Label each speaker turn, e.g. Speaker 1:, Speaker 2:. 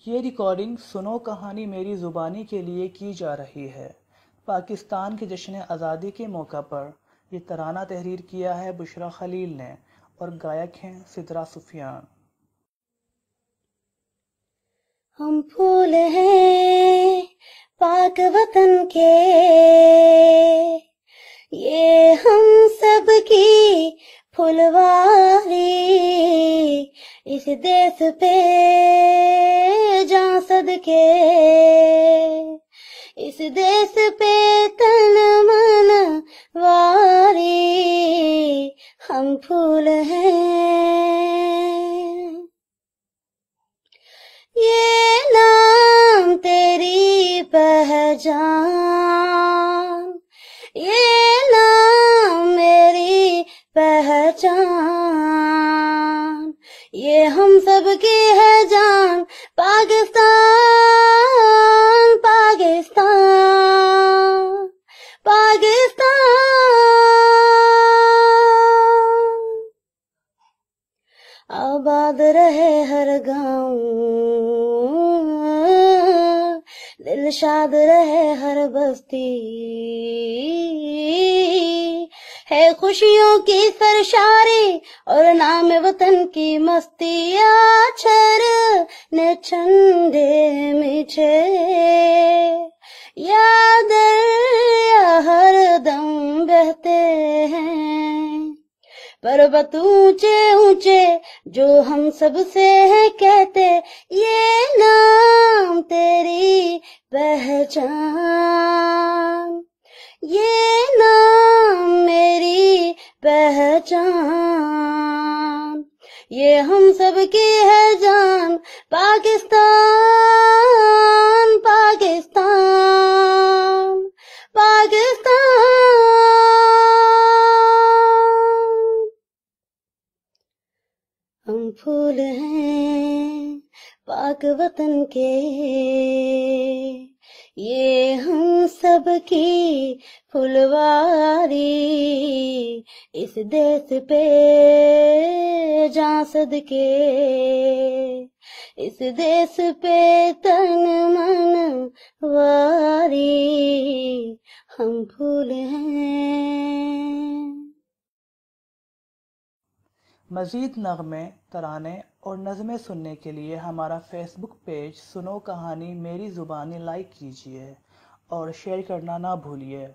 Speaker 1: ये रिकॉर्डिंग सुनो कहानी मेरी ज़ुबानी के लिए की जा रही है। पाकिस्तान के जश्न आज़ादी के मौका पर ये तराना तहरीर किया है बुशरा खलील ने और गायक हैं सिद्रा सुफियान।
Speaker 2: हम फूल हैं पाक वतन के, ये हम सब की फुलवारी, इस देश पे जान सदके, इस देश पे तन मन वारी, हम फूल हैं। ये नाम तेरी पहचान, ये नाम मेरी पहचान, ये हम सब की है जान। पाकिस्तान पाकिस्तान पाकिस्तान, आबाद रहे हर गाँव, दिलशाद रहे हर बस्ती, है खुशियों की सरशारी और नाम वतन की मस्ती। आछर ने छंदे मीठे, याद हर दम बहते हैं, पर्वत ऊंचे ऊंचे जो हम सबसे हैं कहते, ये नाम तेरी पहचान, ये नाम मेरी पहचान, ये हम सब की है जान। पाकिस्तान पाकिस्तान पाकिस्तान, हम फूल हैं पाक वतन के, ये हम सब की फुलवारी, इस देश पे जान सदके, इस देश पे तन मन वारी, हम फूल हैं।
Speaker 1: मज़ीद नग़मे, तराने और नज़में सुनने के लिए हमारा फेसबुक पेज सुनो कहानी मेरी ज़ुबानी लाइक कीजिए और शेयर करना ना भूलिए।